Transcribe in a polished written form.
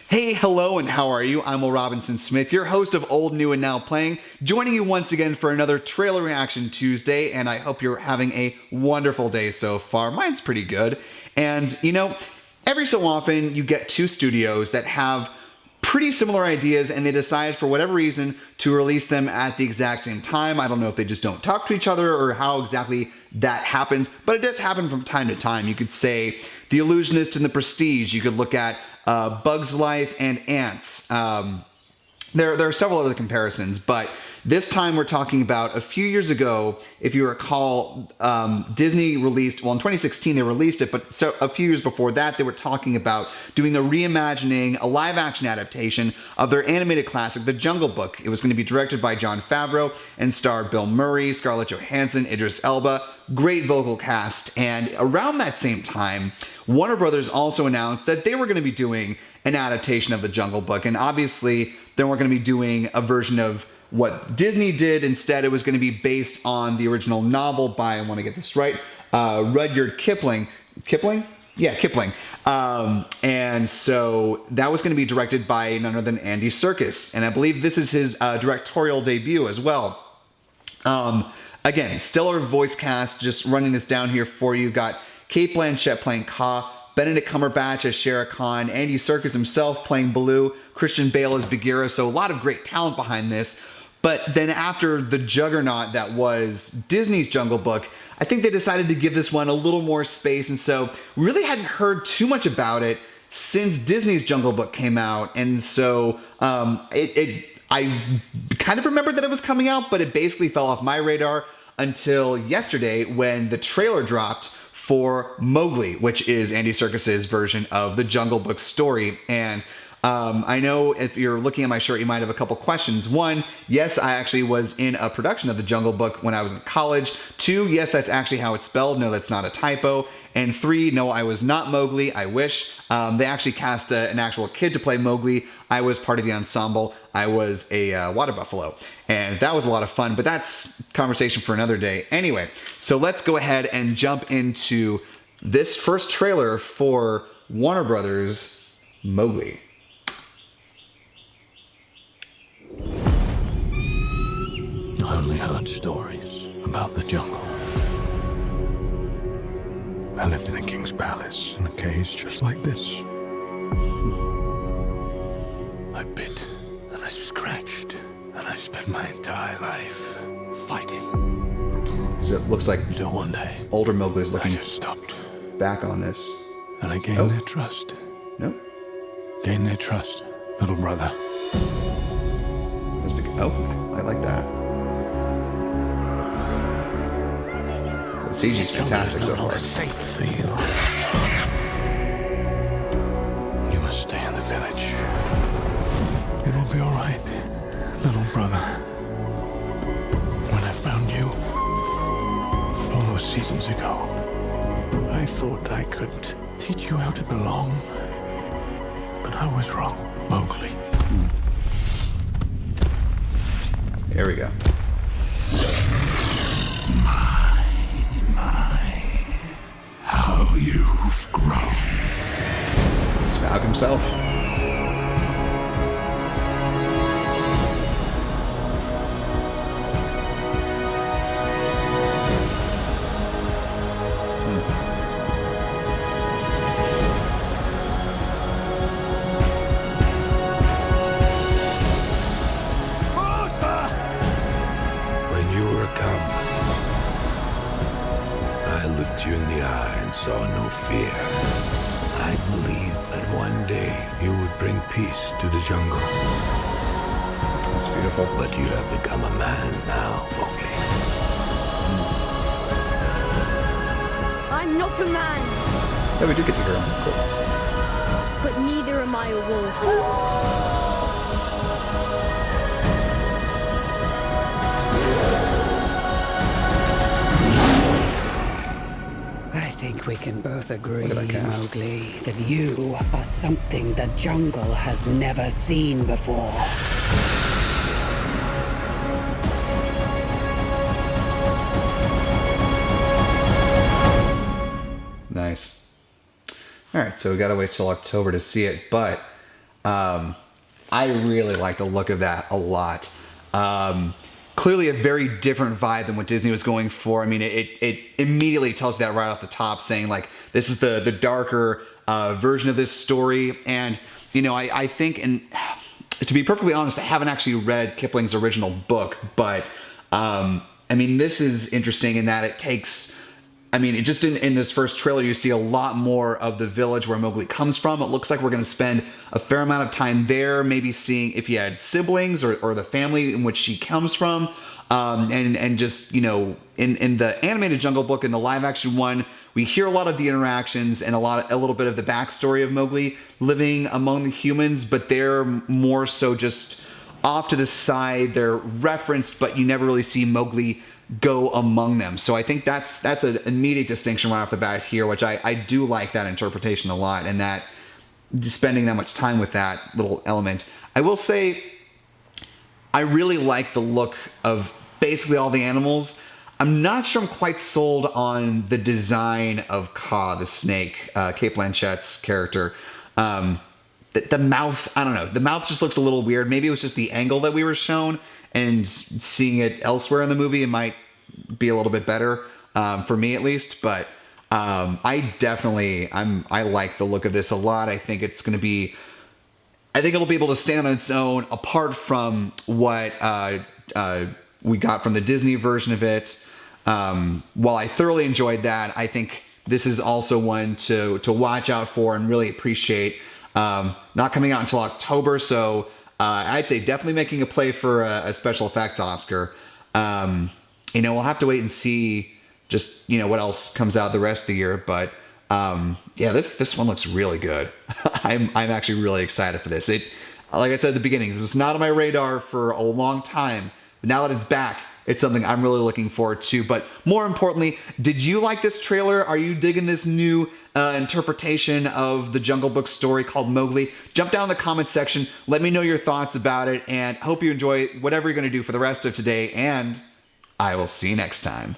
Hey, hello, and how are you? I'm Will Robinson Smith, your host of Old, New, and Now Playing, joining you once again for another Trailer Reaction Tuesday, and I hope you're having a wonderful day so far. Mine's pretty good. And, you know, every so often you get two studios that have pretty similar ideas and they decide for whatever reason to release them at the exact same time. I don't know if they just don't talk to each other or how exactly that happens, but it does happen from time to time. You could say The Illusionist and The Prestige. You could look at Bug's Life and Ants. There are several other comparisons, but this time we're talking about a few years ago. If you recall, Disney released, well, in 2016 they released it, but so a few years before that they were talking about doing a reimagining, a live-action adaptation of their animated classic, The Jungle Book. It was going to be directed by Jon Favreau and star Bill Murray, Scarlett Johansson, Idris Elba. Great vocal cast. And around that same time, Warner Brothers also announced that they were going to be doing an adaptation of The Jungle Book, and obviously they weren't going to be doing a version of what Disney did. Instead, it was going to be based on the original novel by, I want to get this right, Rudyard Kipling. Kipling? Yeah, Kipling. And so that was going to be directed by none other than Andy Serkis. And I believe this is his directorial debut as well. Again, stellar voice cast. Just running this down here for you. Got Cate Blanchett playing Kaa, Benedict Cumberbatch as Shere Khan, Andy Serkis himself playing Baloo, Christian Bale as Bagheera. So a lot of great talent behind this. But then after the juggernaut that was Disney's Jungle Book, I think they decided to give this one a little more space. And so we really hadn't heard too much about it since Disney's Jungle Book came out. And so I kind of remembered that it was coming out, but it basically fell off my radar until yesterday when the trailer dropped for Mowgli, which is Andy Serkis's version of the Jungle Book story. And I know if you're looking at my shirt, you might have a couple questions. One, yes, I actually was in a production of The Jungle Book when I was in college. Two, yes, that's actually how it's spelled. No, that's not a typo. And three, no, I was not Mowgli. I wish. They actually cast an actual kid to play Mowgli. I was part of the ensemble. I was a water buffalo. And that was a lot of fun, but that's conversation for another day. Anyway, so let's go ahead and jump into this first trailer for Warner Brothers' Mowgli. I only heard stories about the jungle. I lived in a king's palace in a cage just like this. I bit and I scratched and I spent my entire life fighting. So it looks like Until one day, older Mowgli's I looking just stopped back on this. and I gained their trust. Nope. Gained their trust, little brother. Oh, I like that. The CG's fantastic so far. Safe for you. You must stay in the village. It will be all right, little brother. When I found you, all those seasons ago, I thought I could teach you how to belong, but I was wrong, Mowgli. Here we go. How you've grown. Smaug himself. When you were a cub, I looked you in the eye and saw no fear. I believed that one day you would bring peace to the jungle. That's beautiful. But you have become a man now, Mowgli. I'm not a man, Yeah, we did get to hear him. Cool. but neither am I a wolf. I think we can both agree, Look at that cast. Mowgli, that you are something the jungle has never seen before. Nice. All right, so we gotta wait till October to see it, but I really like the look of that a lot. Clearly a very different vibe than what Disney was going for. I mean, it immediately tells you that right off the top, saying like, this is the darker version of this story. And, you know, I think, and to be perfectly honest, I haven't actually read Kipling's original book, but I mean, this is interesting in that it takes, I mean, it just in this first trailer, you see a lot more of the village where Mowgli comes from. It looks like we're going to spend a fair amount of time there, maybe seeing if he had siblings or the family in which she comes from. And just, you know, in the animated Jungle Book and the live action one, we hear a lot of the interactions and a little bit of the backstory of Mowgli living among the humans, but they're more so just off to the side. They're referenced, but you never really see Mowgli go among them. So I think that's an immediate distinction right off the bat here, which I do like that interpretation a lot, and that spending that much time with that little element. I will say I really like the look of basically all the animals. I'm not sure I'm quite sold on the design of Kaa, the snake, Cate Blanchett's character. The mouth, I don't know. The mouth just looks a little weird. Maybe it was just the angle that we were shown, and seeing it elsewhere in the movie, it might be a little bit better, for me at least. But I like the look of this a lot. I think it'll be able to stand on its own apart from what we got from the Disney version of it. While I thoroughly enjoyed that, I think this is also one to watch out for and really appreciate. Not coming out until October, so I'd say definitely making a play for a special effects Oscar. You know, we'll have to wait and see just, you know, what else comes out the rest of the year. But yeah, this one looks really good. I'm actually really excited for this. It, like I said at the beginning, this was not on my radar for a long time, but now that it's back, it's something I'm really looking forward to. But more importantly, did you like this trailer? Are you digging this new interpretation of the Jungle Book story called Mowgli? Jump down in the comments section. Let me know your thoughts about it, and hope you enjoy whatever you're going to do for the rest of today, and I will see you next time.